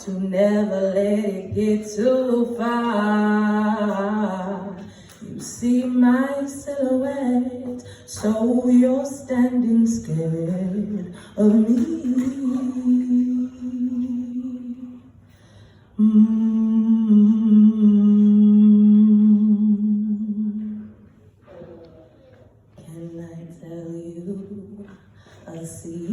to never let it get too far. You see my silhouette, so you're standing scared of me. Can I tell you a secret?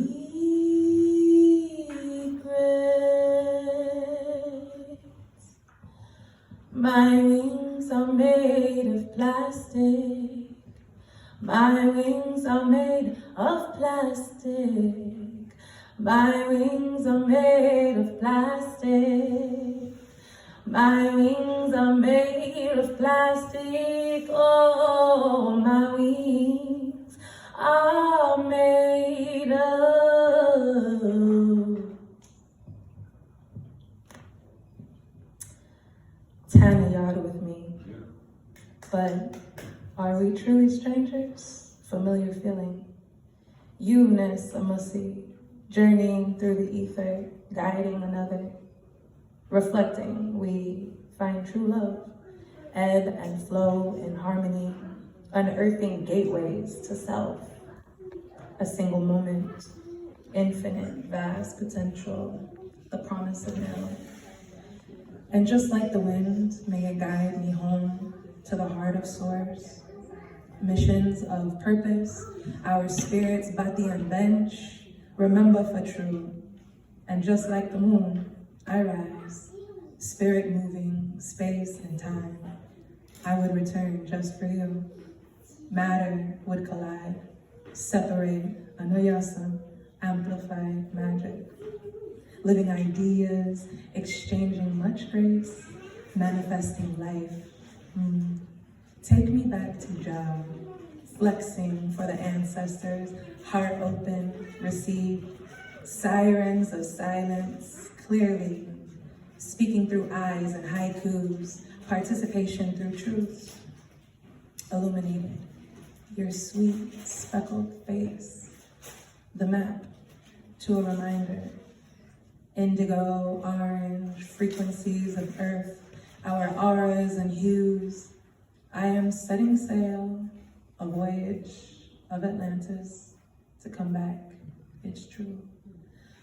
My wings are made of plastic. My wings are made of plastic. My wings are made of plastic. My wings are made of plastic. Oh, my wings are made of. Tana yard with me. But are we truly strangers? Familiar feeling. You-ness, a musty, journeying through the ether, guiding another. Reflecting, we find true love, ebb and flow in harmony, unearthing gateways to self. A single moment, infinite, vast potential, the promise of now. And just like the wind, may it guide me home to the heart of source. Missions of purpose, our spirits bati and bench, remember for true. And just like the moon, I rise, spirit moving, space and time. I would return just for you. Matter would collide, separate, anuyasa, amplify magic. Living ideas, exchanging much grace, manifesting life. Take me back to Jah, flexing for the ancestors, heart open, receive, sirens of silence, clearly, speaking through eyes and haikus, participation through truth, illuminated, your sweet speckled face, the map to a reminder, indigo, orange, frequencies of earth, our auras and hues. I am setting sail, a voyage of Atlantis to come back, it's true.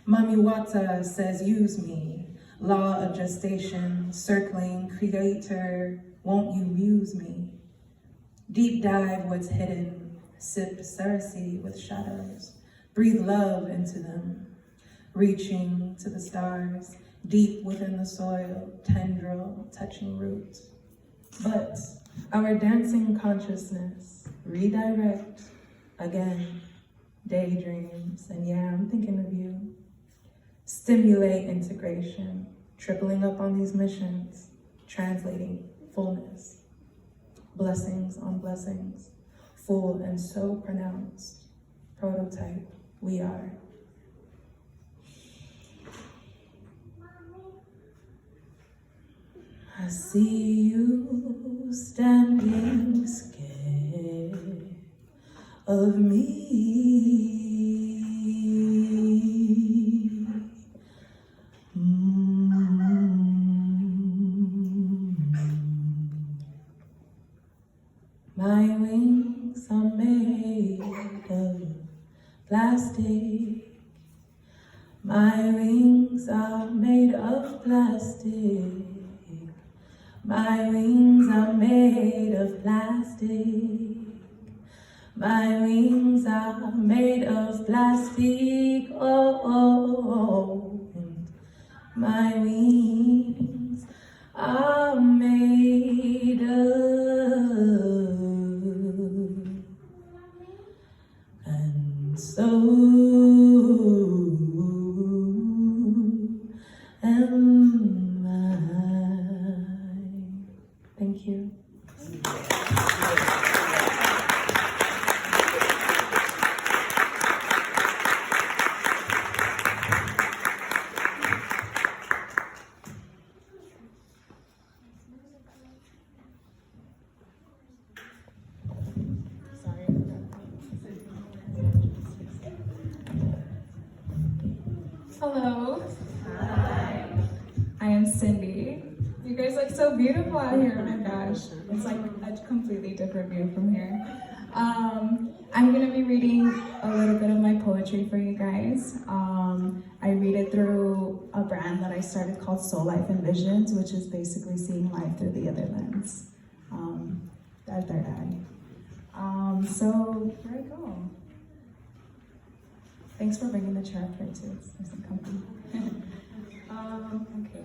Mami Wata says, use me, law of gestation, circling, creator, won't you muse me? Deep dive what's hidden, sip Cersei with shadows, breathe love into them, reaching to the stars, deep within the soil, tendril, touching root. But our dancing consciousness, redirect, again, daydreams, and yeah, I'm thinking of you. Stimulate integration, tripling up on these missions, translating fullness. Blessings on blessings, full and so pronounced. Prototype, we are. I see you standing scared of me. My wings are made of plastic. My wings are made of plastic. My wings are made of plastic. My wings are made of plastic. Oh, oh, oh. And my wings are made of. And so am I. Thank you. Hello. Hi. name's Cindy. You guys look so beautiful out here, oh my gosh. It's like a completely different view from here. I'm gonna be reading a little bit of my poetry for you guys. I read it through a brand that I started called Soul Life and Visions, which is basically seeing life through the other lens. That third eye. So here I go. Thanks for bringing the chair up here too. It's nice and comfy. Okay.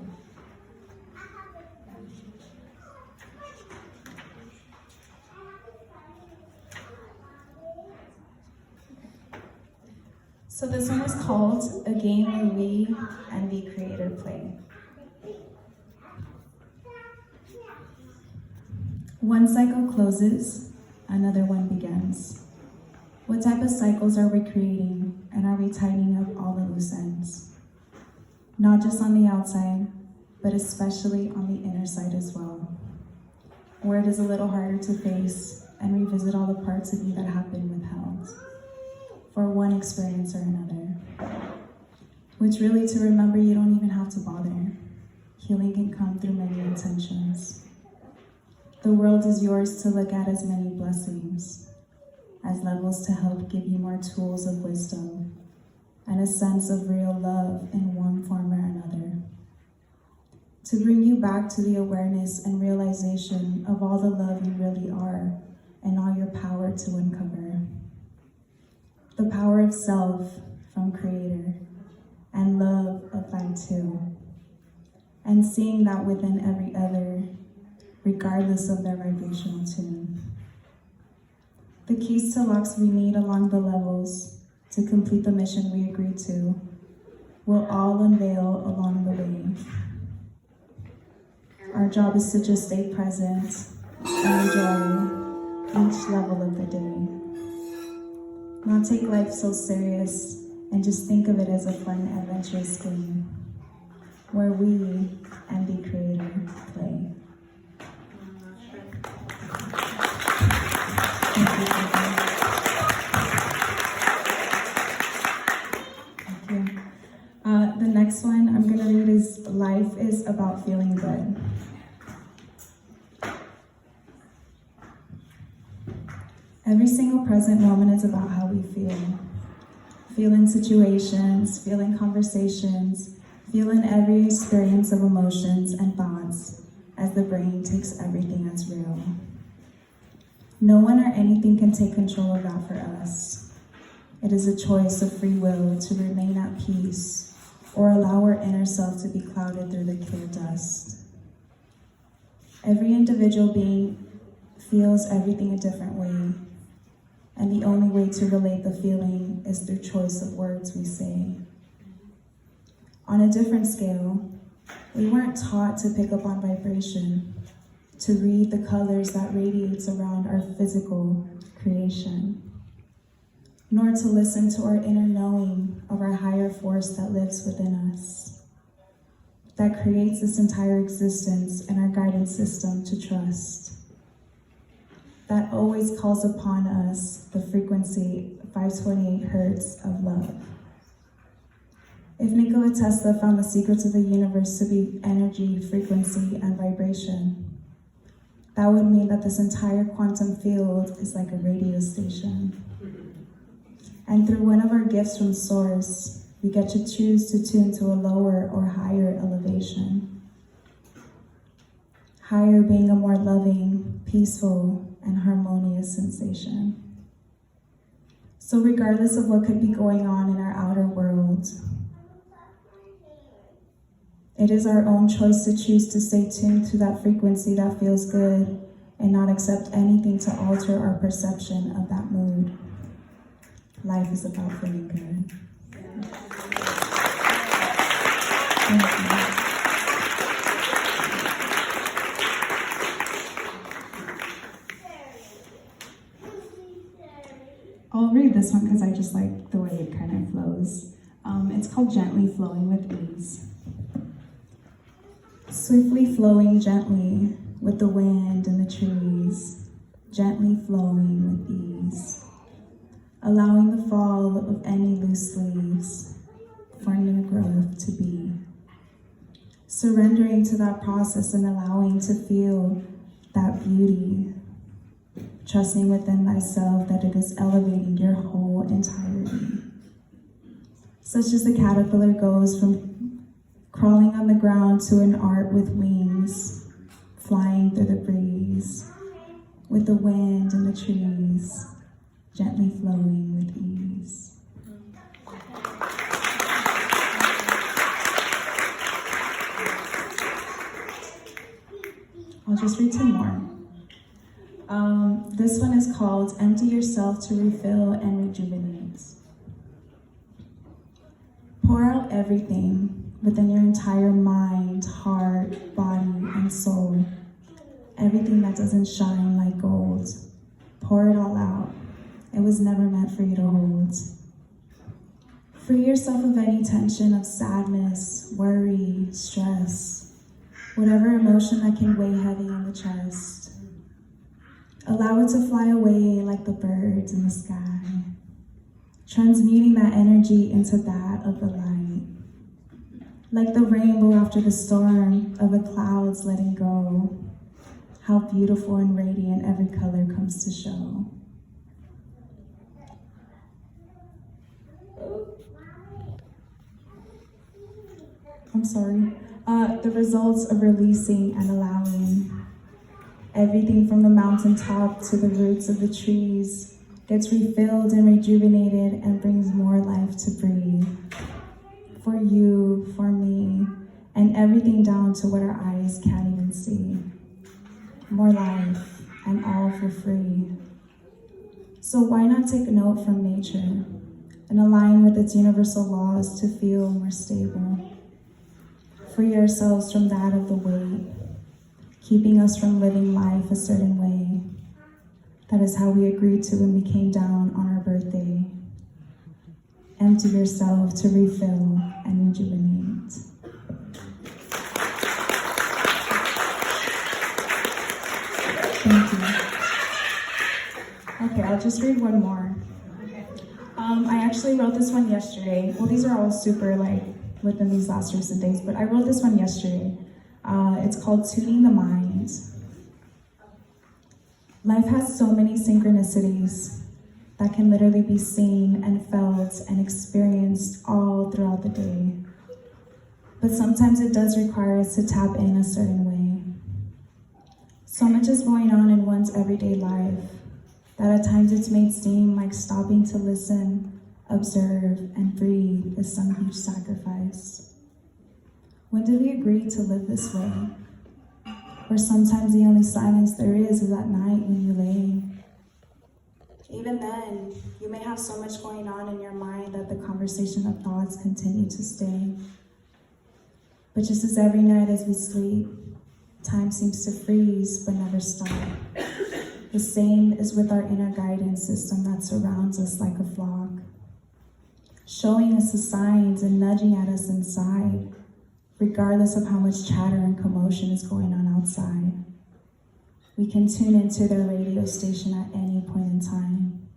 So this one is called A Game Where We and the Creator Play. One cycle closes, another one begins. What type of cycles are we creating, and are we tightening up all the loose ends? Not just on the outside, but especially on the inner side as well, where it is a little harder to face and revisit all the parts of you that have been withheld for one experience or another. Which really, to remember, you don't even have to bother. Healing can come through many intentions. The world is yours to look at as many blessings, as levels to help give you more tools of wisdom and a sense of real love in one form or another. To bring you back to the awareness and realization of all the love you really are and all your power to uncover. The power of self from Creator and love of thine too. And seeing that within every other, regardless of their vibrational tune. The keys to locks we need along the levels to complete the mission we agreed to will all unveil along the way. Our job is to just stay present and enjoy each level of the day. Not take life so serious and just think of it as a fun, adventurous game where we and the Creator play. Thank you. The next one I'm going to read is Life is About Feeling Good. Every single present moment is about how we feel. Feel in situations, feel in conversations, feel in every experience of emotions and thoughts as the brain takes everything as real. No one or anything can take control of that for us. It is a choice of free will to remain at peace or allow our inner self to be clouded through the clear dust. Every individual being feels everything a different way, and the only way to relate the feeling is through choice of words we say. On a different scale, we weren't taught to pick up on vibration, to read the colors that radiates around our physical creation, nor to listen to our inner knowing of our higher force that lives within us, that creates this entire existence and our guidance system to trust, that always calls upon us the frequency 528 hertz of love. If Nikola Tesla found the secrets of the universe to be energy, frequency, and vibration, that would mean that this entire quantum field is like a radio station. And through one of our gifts from Source, we get to choose to tune to a lower or higher elevation. Higher being a more loving, peaceful, and harmonious sensation. So regardless of what could be going on in our outer world, it is our own choice to choose to stay tuned to that frequency that feels good and not accept anything to alter our perception of that mood. Life is about feeling good. Thank you. I'll read this one because I just like the way it kind of flows. It's called Gently Flowing with Ease. Swiftly flowing gently with the wind and the trees, gently flowing with ease, allowing the fall of any loose leaves for new growth to be. surrendering to that process and allowing to feel that beauty, trusting within thyself that it is elevating your whole entirety. Such as the caterpillar goes from crawling on the ground to an art with wings, flying through the breeze, with the wind and the trees, gently flowing with ease. I'll just read two more. This one is called Empty Yourself to Refill and Rejuvenate. Pour out everything within your entire mind, heart, body, and soul. Everything that doesn't shine like gold. Pour it all out. It was never meant for you to hold. Free yourself of any tension of sadness, worry, stress, whatever emotion that can weigh heavy on the chest. Allow it to fly away like the birds in the sky, transmuting that energy into that of the light. Like the rainbow after the storm of the clouds letting go, how beautiful and radiant every color comes to show. The results of releasing and allowing. Everything from the mountaintop to the roots of the trees gets refilled and rejuvenated and brings more life to breathe. For you, for me, and everything down to what our eyes can't even see. More life, and all for free. So why not take a note from nature and align with its universal laws to feel more stable? Free ourselves from that of the weight, keeping us from living life a certain way. That is how we agreed to when we came down on our birthday. Empty yourself to refill and rejuvenate. Thank you. Okay, I'll just read one more. I actually wrote this one yesterday. Well, these are all super within these last recent days, but I wrote this one yesterday. It's called Tuning the Mind. Life has so many synchronicities that can literally be seen and felt and experienced all throughout the day. But sometimes it does require us to tap in a certain way. So much is going on in one's everyday life that at times it's made seem like stopping to listen, observe, and breathe is some huge sacrifice. When did we agree to live this way? Where sometimes the only silence there is at night when you lay. Even then, you may have so much going on in your mind that the conversation of thoughts continue to stay. But just as every night as we sleep, time seems to freeze but never stop. The same is with our inner guidance system that surrounds us like a flock, showing us the signs and nudging at us inside, regardless of how much chatter and commotion is going on outside. We can tune into their radio station at any point in time.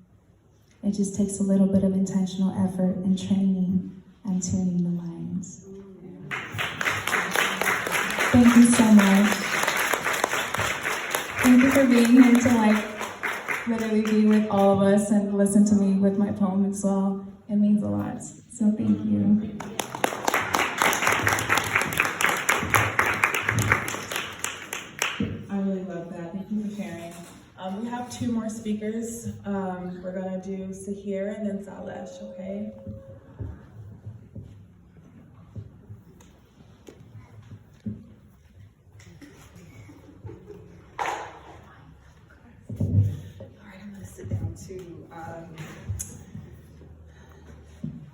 It just takes a little bit of intentional effort and training and tuning the lines. Thank you so much. Thank you for being here to literally be with all of us and listen to me with my poem as well. It means a lot. So thank you. I really love that. Thank you for sharing. We have two more speakers. We're gonna do Sahir and then Salesh, okay?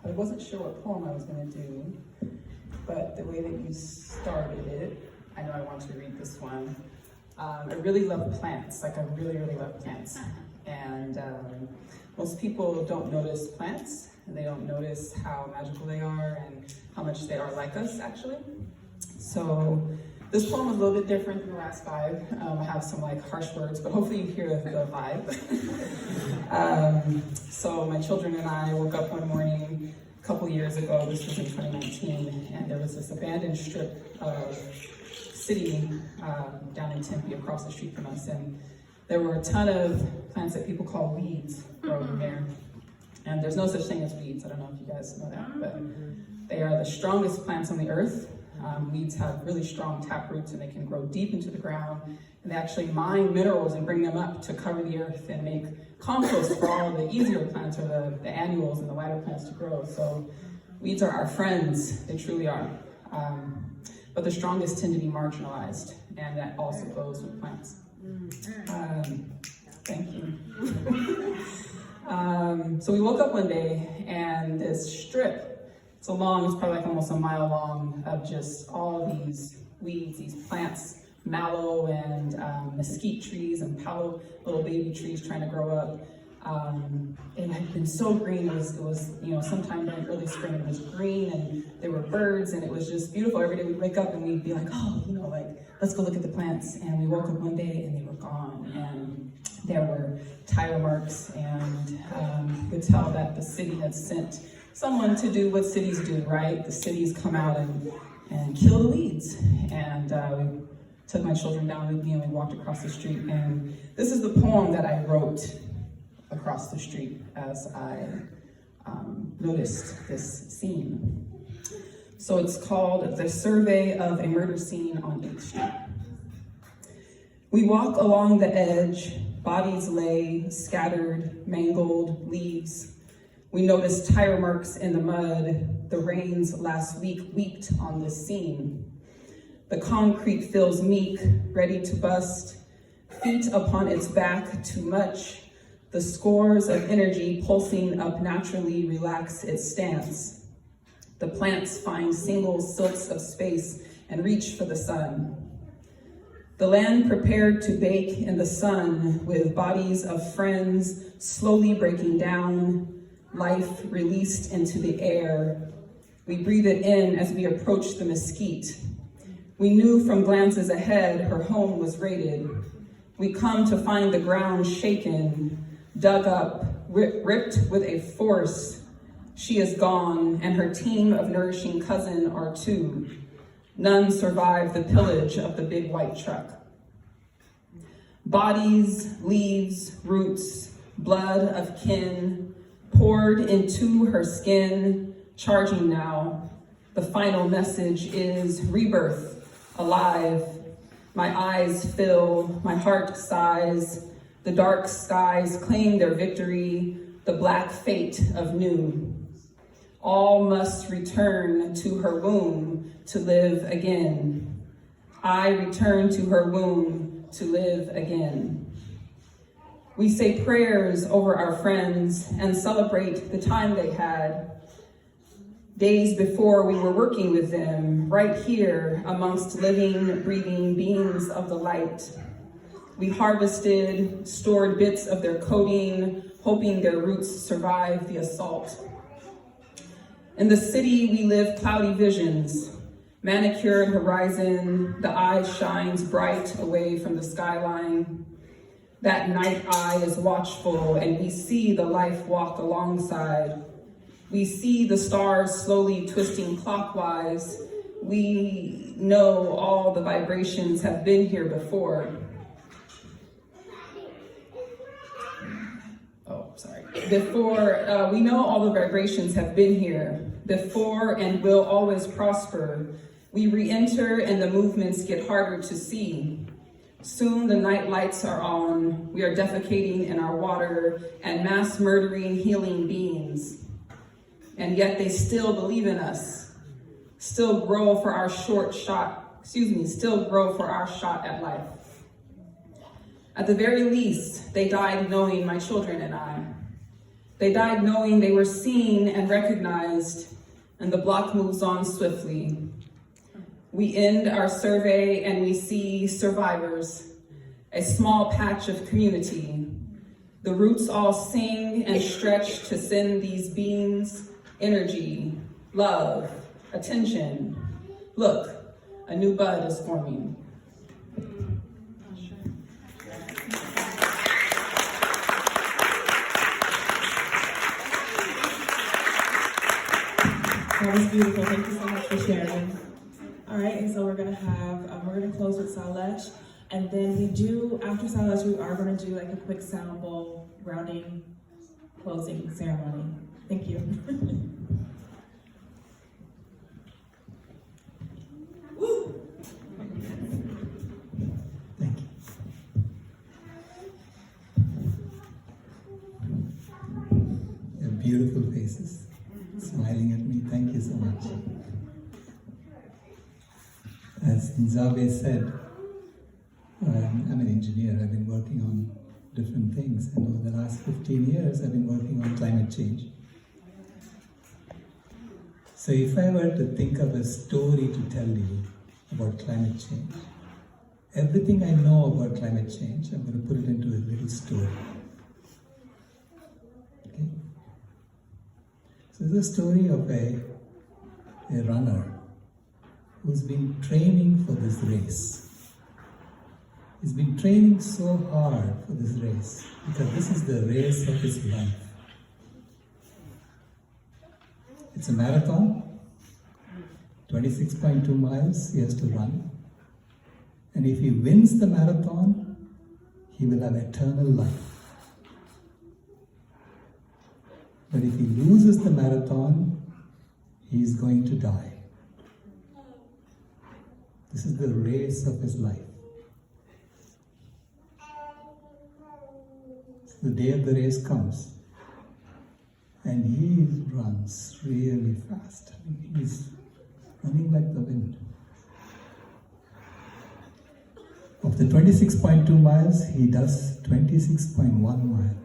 I wasn't sure what poem I was going to do, but the way that you started it, I know I wanted to read this one. I really love plants, I really, really love plants. And most people don't notice plants, and they don't notice how magical they are and how much they are like us, actually. So this poem is a little bit different than the last five. I have some harsh words, but hopefully you hear the vibe. So my children and I woke up one morning a couple couple years ago, this was in 2019, and there was this abandoned strip of city down in Tempe across the street from us, and there were a ton of plants that people call weeds growing there. And there's no such thing as weeds. I don't know if you guys know that, but they are the strongest plants on the earth. Weeds have really strong tap roots and they can grow deep into the ground. And they actually mine minerals and bring them up to cover the earth and make compost for all the easier plants or the annuals and the wider plants to grow. So weeds are our friends, they truly are. But the strongest tend to be marginalized, and that also goes with plants. Thank you. So we woke up one day and this strip, it's probably like almost a mile long, of just all these weeds, these plants, mallow and mesquite trees and palo, little baby trees trying to grow up. It had been so green. It was sometime during early spring, it was green and there were birds and it was just beautiful. Every day we'd wake up and we'd be like, let's go look at the plants. And we woke up one day and they were gone. And there were tire marks, and you could tell that the city had sent someone to do what cities do, right? The cities come out and kill the weeds. And we took my children down with me and we walked across the street. And this is the poem that I wrote across the street as I noticed this scene. So it's called The Survey of a Murder Scene on 8th Street. We walk along the edge, bodies lay, scattered, mangled leaves. We notice tire marks in the mud. The rains last week weeped on this scene. The concrete feels meek, ready to bust. Feet upon its back, too much. The scores of energy pulsing up naturally relax its stance. The plants find single silks of space and reach for the sun. The land prepared to bake in the sun with bodies of friends slowly breaking down, life released into the air. We breathe it in as we approach the mesquite. We knew from glances ahead her home was raided. We come to find the ground shaken, dug up, ripped with a force. She is gone, and her team of nourishing cousin are too. None survive the pillage of the big white truck. Bodies, leaves, roots, blood of kin, poured into her skin, charging now. The final message is rebirth, alive. My eyes fill, my heart sighs. The dark skies claim their victory, the black fate of new. All must return to her womb to live again. I return to her womb to live again. We say prayers over our friends and celebrate the time they had. Days before we were working with them, right here amongst living, breathing beings of the light. We harvested, stored bits of their coding, hoping their roots survive the assault. In the city, we live cloudy visions, manicured horizon, the eye shines bright away from the skyline. That night eye is watchful, and we see the life walk alongside. We see the stars slowly twisting clockwise. We know all the vibrations have been here before. We know all the vibrations have been here before and will always prosper. We re-enter and the movements get harder to see. Soon the night lights are on. We are defecating in our water and mass murdering healing beings. And yet they still believe in us, still grow for our shot at life. At the very least, they died knowing my children and I. They died knowing they were seen and recognized, and the block moves on swiftly. We end our survey and we see survivors, a small patch of community. The roots all sing and stretch to send these beings energy, love, attention. Look, a new bud is forming. That was beautiful. Thank you so much for sharing. All right, and so we're gonna close with Salesh, and then after Salesh, we are gonna do like a quick sound bowl rounding closing ceremony. Thank you. Thank you. Your beautiful faces, smiling at me. Thank you so much. As Nzabe said, I'm an engineer. I've been working on different things, and over the last 15 years, I've been working on climate change. So if I were to think of a story to tell you about climate change, everything I know about climate change, I'm going to put it into a little story. Okay? So it's a story of a runner who's been training for this race. He's been training so hard for this race because this is the race of his life. It's a marathon, 26.2 miles he has to run. And if he wins the marathon, he will have eternal life. But if he loses the marathon, he is going to die. This is the race of his life. So the day of the race comes, and he runs really fast. He's running like the wind. Of the 26.2 miles, he does 26.1 miles.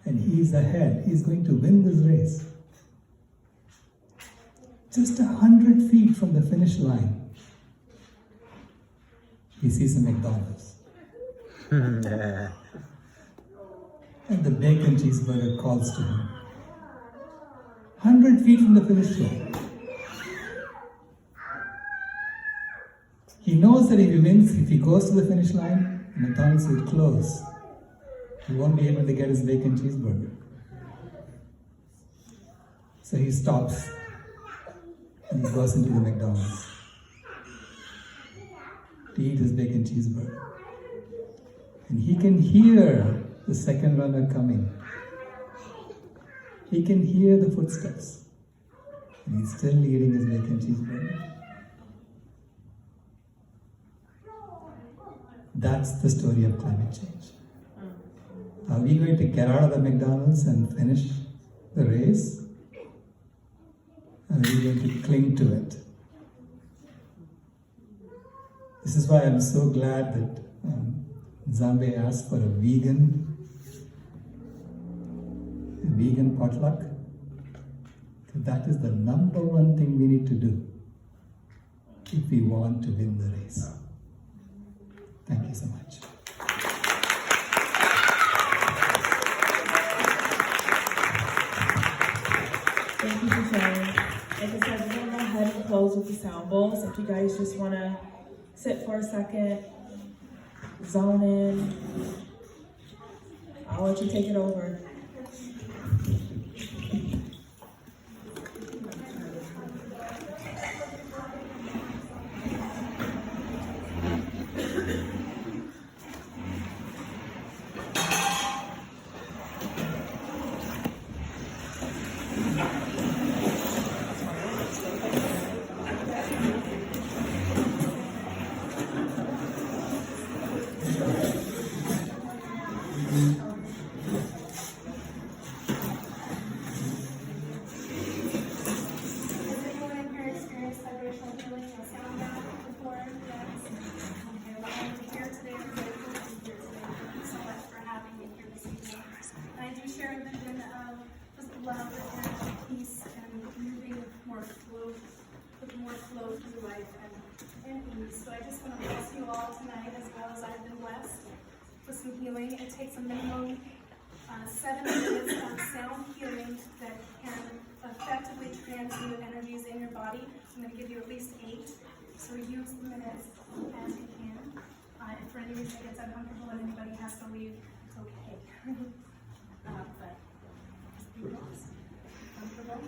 And he's ahead. He's going to win this race. Just 100 feet from the finish line, he sees a McDonald's. And the bacon cheeseburger calls to him. 100 feet from the finish line. He knows that if he wins, if he goes to the finish line, McDonald's will close. He won't be able to get his bacon cheeseburger. So he stops and he goes into the McDonald's to eat his bacon cheeseburger. And he can hear the second runner coming. He can hear the footsteps. And he's still eating his bacon cheeseburger. That's the story of climate change. Are we going to get out of the McDonald's and finish the race? Or are we going to cling to it? This is why I'm so glad that Zambe asked for a vegan potluck. Because that is the number one thing we need to do if we want to win the race. Thank you so much. Thank you for sharing. Like I said, we're going to go ahead and close with the sound bowls. If you guys just want to sit for a second, zone in, I'll let you take it over. Through life and ease. So I just want to bless you all tonight as well as I've been blessed with some healing. It takes a minimum 7 minutes of sound healing that can effectively transmute energies in your body. I'm going to give you at least 8. So use the minutes as you can. If for any reason it gets uncomfortable and anybody has to leave, it's okay. But just be blessed. Comfortable.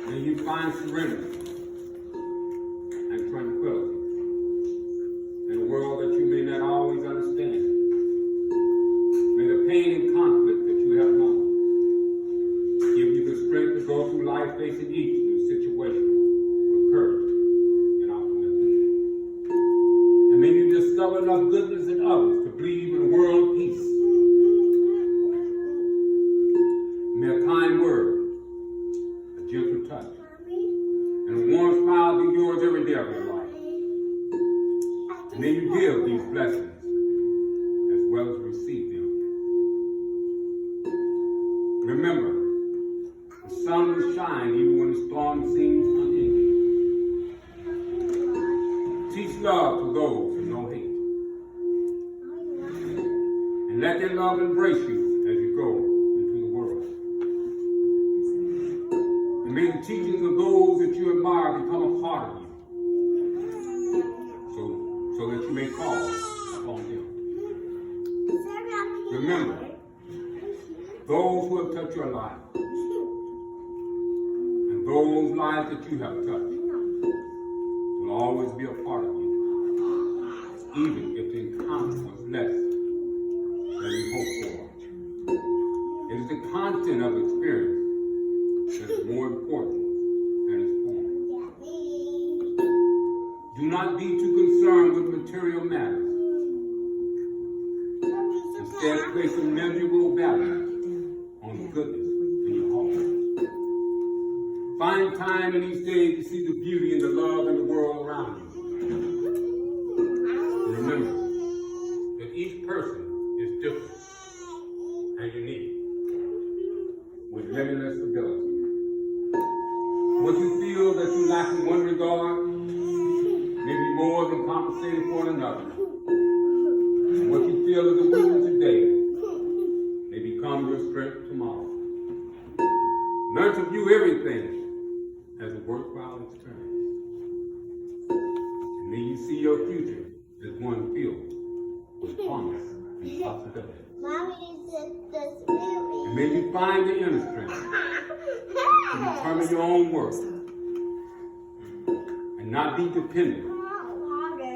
May you find surrender and tranquility in a world that you may not always understand. May the pain and conflict that you have known give you the strength to go through life facing each new situation with courage and optimism. And may you discover enough goodness in others to believe in a world of peace. May a kind word, a gentle touch, and a warm smile be yours every day of your life. And may you give these blessings as well as receive them. Remember, the sun will shine even when the storm seems unending. Teach love to those who know hate. And let their love embrace you as you go into the world. And may the teachings of those that you admire become a part of you, so that you may call upon them. Remember, those who have touched your life, and those lives that you have touched, will always be a part of you, even if the encounter was less than you hoped for. It is the content of experience that is more important than its form. Do not be too concerned with material matters. Instead, place a measurable value on the goodness in your heart. Find time in each day to see the beauty and the love in the world around you. And remember that each person is different and unique, with limitless ability. What you feel that you lack in one regard may be more than compensated for in another. And what you feel is a weakness today may become your strength tomorrow. Learn to view everything as a worthwhile experience. And may you see your future as one filled with promise and possibility. And may you find the inner strength to determine your own worth and not be dependent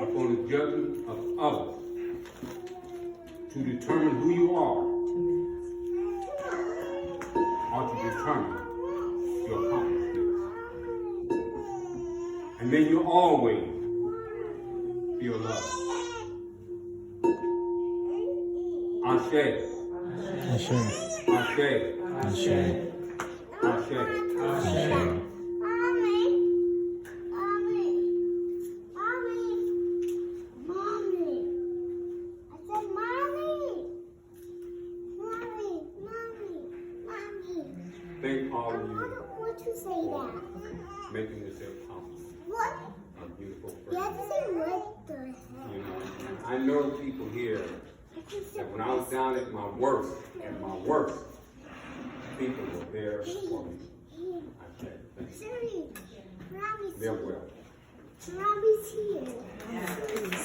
upon the judgment of others to determine who you are or to determine your accomplishments. And may you always feel loved. Ashe. Ashe. Ashe. Ashe. Ashe. Ashe. Thank all of you want to say for that. making this a possible. What? A beautiful You prayer. have to say what the heck. You know, I know people here that when I was down at my worst, people were there for me. I said, thank you. Sorry. Robbie's They're well. Robbie's here.